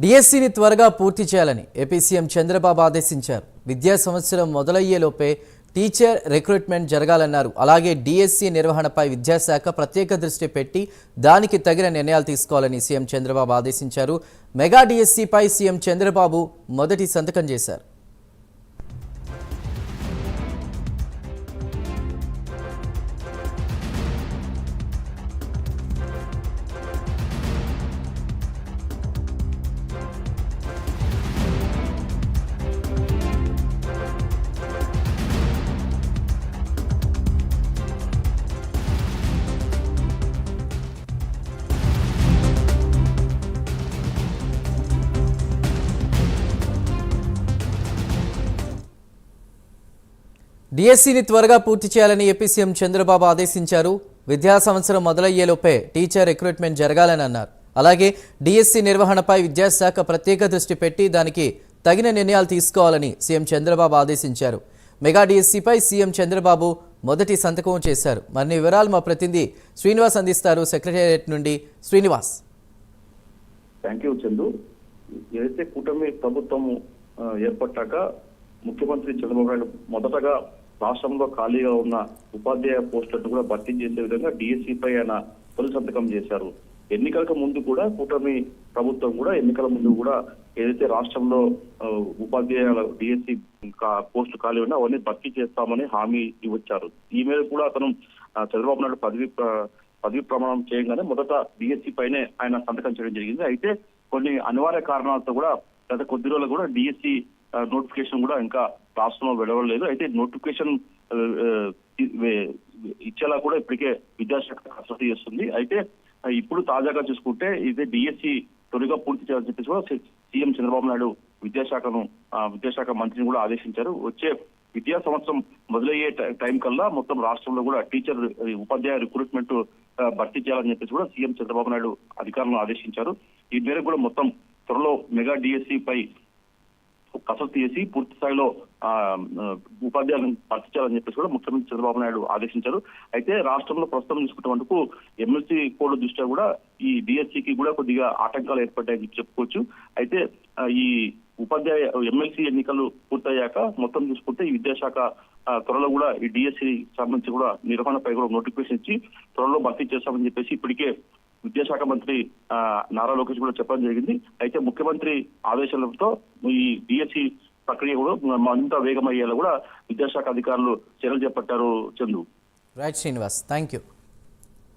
డిఎస్సిని త్వరగా పూర్తి చేయాలని ఏపీ సీఎం చంద్రబాబు ఆదేశించారు. విద్యా సంవత్సరం మొదలయ్యేలోపే టీచర్ రిక్రూట్మెంట్ జరగాలన్నారు. అలాగే డిఎస్సి నిర్వహణపై విద్యాశాఖ ప్రత్యేక దృష్టి పెట్టి దానికి తగిన నిర్ణయాలు తీసుకోవాలని సీఎం చంద్రబాబు ఆదేశించారు. మెగా డిఎస్సిపై సీఎం చంద్రబాబు మొదటి సంతకం చేశారు. డిఎస్సిని త్వరగా పూర్తి చేయాలని ఏపీ సీఎం చంద్రబాబు ఆదేశించారు. విద్యా సంవత్సరం మొదలయ్యేలోపే టీచర్ రిక్రూట్మెంట్ జరగాలని అన్నారు. అలాగే డిఎస్సి నిర్వహణపై విద్యాశాఖ ప్రత్యేక దృష్టి పెట్టి దానికి తగిన నిర్ణయాలు తీసుకోవాలని సీఎం చంద్రబాబు ఆదేశించారు. మెగా డిఎస్సిపై సీఎం చంద్రబాబు మొదటి సంతకం చేశారు. మరిన్ని వివరాలు మా ప్రతినిధి శ్రీనివాస్ అందిస్తారు. సెక్రటేరియట్ నుండి శ్రీనివాస్. Thank you Chandu. ఏదైతే కూటమి ప్రభుత్వం ఏర్పడ్డాక ముఖ్యమంత్రి చంద్రబాబు నాయుడు మొదటగా రాష్ట్రంలో ఖాళీగా ఉన్న ఉపాధ్యాయ పోస్టులను కూడా భర్తీ చేసే విధంగా డిఎస్సిపై ఆయన తొలి సంతకం చేశారు. ఎన్నికలకు ముందు కూడా కూటమి ప్రభుత్వం కూడా ఎన్నికల ముందు కూడా ఏదైతే రాష్ట్రంలో ఉపాధ్యాయుల డిఎస్సి పోస్టు ఖాళీ ఉన్నా అవన్నీ భర్తీ చేస్తామని హామీ ఇవ్వచ్చారు. ఈ మేరకు కూడా అతను చంద్రబాబు నాయుడు పదవి ప్రమాణం చేయగానే మొదట డిఎస్సి పైనే ఆయన సంతకం చేయడం జరిగింది. అయితే కొన్ని అనివార్య కారణాలతో కూడా గత కొద్ది రోజులు కూడా డిఎస్సి నోటిఫికేషన్ కూడా ఇంకా రాష్ట్రంలో వెలువడలేదు. అయితే నోటిఫికేషన్ ఇచ్చేలా కూడా ఇప్పటికే విద్యాశాఖ కసరత్తు చేస్తుంది. అయితే ఇప్పుడు తాజాగా చూసుకుంటే ఇదే డిఎస్సి త్వరగా పూర్తి చేయాలని చెప్పేసి కూడా సీఎం చంద్రబాబు నాయుడు విద్యాశాఖ మంత్రిని కూడా ఆదేశించారు. వచ్చే విద్యా సంవత్సరం మొదలయ్యే టైం కల్లా మొత్తం రాష్ట్రంలో కూడా ఉపాధ్యాయ రిక్రూట్మెంట్ భర్తీ చేయాలని చెప్పేసి కూడా సీఎం చంద్రబాబు నాయుడు అధికారులను ఆదేశించారు. ఈ మేరకు కూడా మొత్తం త్వరలో మెగా డిఎస్సి పై కసరత్తు చేసి పూర్తి స్థాయిలో ఉపాధ్యాయులను భర్తీ చేయాలని చెప్పేసి కూడా ముఖ్యమంత్రి చంద్రబాబు నాయుడు ఆదేశించారు. అయితే రాష్ట్రంలో ప్రస్తుతం చూసుకున్నందుకు ఎమ్మెల్సీ కోడ్ దృష్ట్యా కూడా ఈ డిఎస్సికి కూడా కొద్దిగా ఆటంకాలు ఏర్పడ్డాయని చెప్పుకోవచ్చు. అయితే ఈ ఉపాధ్యాయ ఎమ్మెల్సీ ఎన్నికలు పూర్తయ్యాక మొత్తం చూసుకుంటే ఈ విద్యాశాఖ త్వరలో కూడా ఈ డిఎస్సి సంబంధించి కూడా నిర్వహణపై కూడా నోటిఫికేషన్ ఇచ్చి త్వరలో భర్తీ చేస్తామని చెప్పేసి ఇప్పటికే విద్యాశాఖ మంత్రి నారా లోకేష్ కూడా చెప్పడం జరిగింది. అయితే ముఖ్యమంత్రి ఆదేశాలతో ఈ డిఎస్సి ప్రక్రియ కూడా మరింత వేగమయ్యేలా కూడా విద్యాశాఖ అధికారులు చర్యలు చేపట్టారు. Chandu. Right Srinivas, thank you.